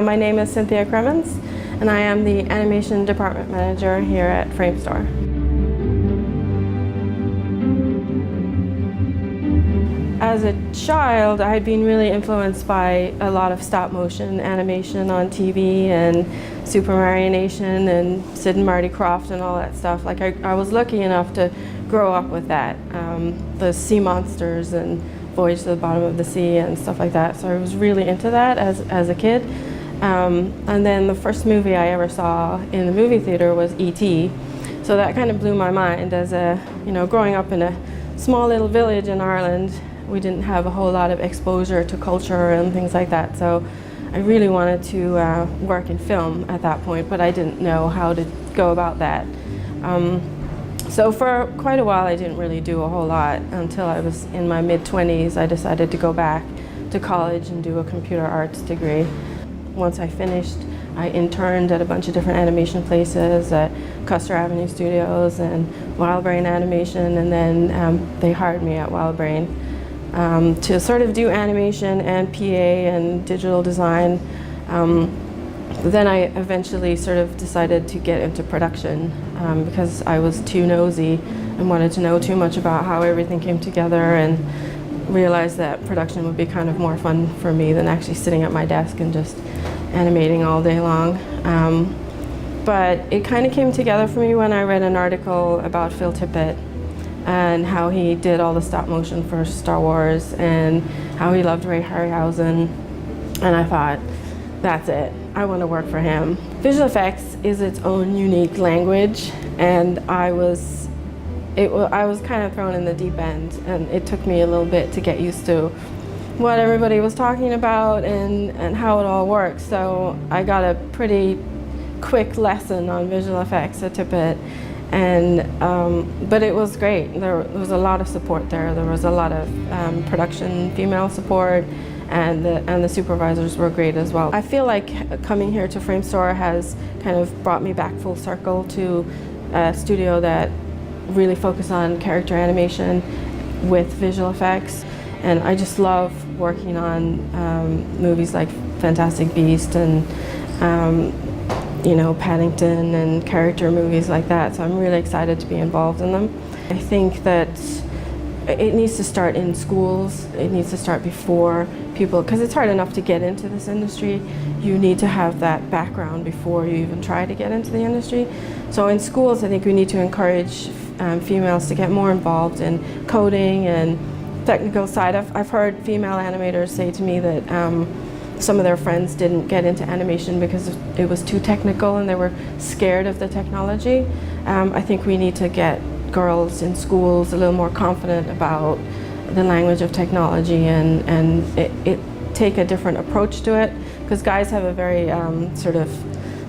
My name is Cynthia Crimmins, and I am the Animation Department Manager here at Framestore. As a child, I had been really influenced by a lot of stop-motion animation on TV and Super Mario Nation and Sid and Marty Krofft and all that stuff. Like I was lucky enough to grow up with that, the sea monsters and Voyage to the Bottom of the Sea and stuff like that. So I was really into that as a kid. And then the first movie I ever saw in the movie theater was E.T. So that kind of blew my mind as growing up in a small little village in Ireland. We didn't have a whole lot of exposure to culture and things like that. So I really wanted to work in film at that point, but I didn't know how to go about that. So for quite a while I didn't really do a whole lot until I was in my mid-20s. I decided to go back to college and do a computer arts degree. Once I finished, I interned at a bunch of different animation places, at Custer Avenue Studios and Wild Brain Animation, and then they hired me at Wild Brain to sort of do animation and PA and digital design. Then I eventually sort of decided to get into production because I was too nosy and wanted to know too much about how everything came together, and realized that production would be kind of more fun for me than actually sitting at my desk and just animating all day long. But it kind of came together for me when I read an article about Phil Tippett and how he did all the stop motion for Star Wars and how he loved Ray Harryhausen, and I thought, that's it, I want to work for him. Visual effects is its own unique language, and I was kind of thrown in the deep end, and it took me a little bit to get used to what everybody was talking about and how it all works. So I got a pretty quick lesson on visual effects at Tippett, but it was great. There was a lot of support there. There was a lot of production female support, and the supervisors were great as well. I feel like coming here to Framestore has kind of brought me back full circle to a studio that really focus on character animation with visual effects, and I just love working on movies like Fantastic Beasts and Paddington and character movies like that, so I'm really excited to be involved in them. I think that it needs to start in schools. It needs to start before people, because it's hard enough to get into this industry. You need to have that background before you even try to get into the industry. So in schools, I think we need to encourage females to get more involved in coding and technical side. I've heard female animators say to me that some of their friends didn't get into animation because it was too technical and they were scared of the technology. I think we need to get girls in schools a little more confident about the language of technology and take a different approach to it, because guys have a very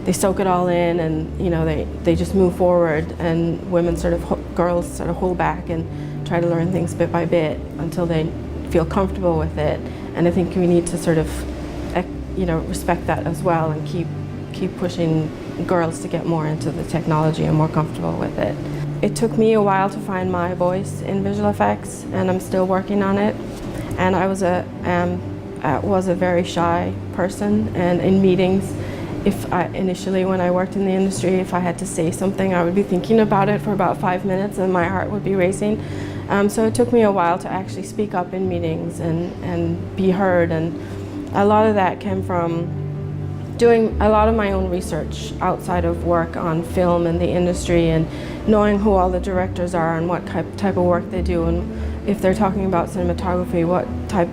they soak it all in, and they just move forward, and girls sort of hold back and try to learn things bit by bit until they feel comfortable with it. And I think we need to sort of respect that as well, and keep pushing girls to get more into the technology and more comfortable with it. It took me a while to find my voice in visual effects, and I'm still working on it. And I was a very shy person, and in meetings, initially when I worked in the industry, if I had to say something, I would be thinking about it for about 5 minutes and my heart would be racing. So it took me a while to actually speak up in meetings and be heard, and a lot of that came from doing a lot of my own research outside of work on film and the industry, and knowing who all the directors are and what type of work they do, and if they're talking about cinematography, what type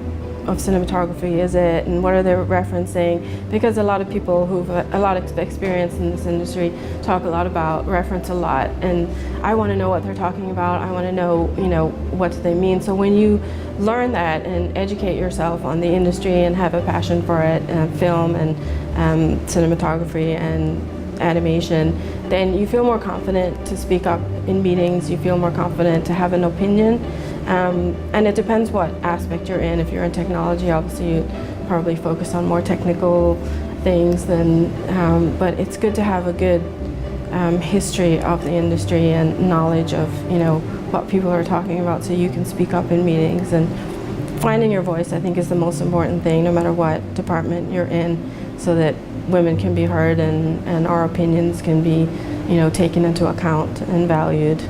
of cinematography is it, and what are they referencing, because a lot of people who've a lot of experience in this industry talk a lot about reference a lot, and I want to know what they're talking about. I want to know what do they mean. So when you learn that and educate yourself on the industry and have a passion for it, film and cinematography and animation, then you feel more confident to speak up in meetings. You feel more confident to have an opinion. And it depends what aspect you're in. If you're in technology, obviously you probably focus on more technical things, but it's good to have a good history of the industry and knowledge of what people are talking about, so you can speak up in meetings. And finding your voice, I think, is the most important thing, no matter what department you're in. so that women can be heard and our opinions can be, taken into account and valued.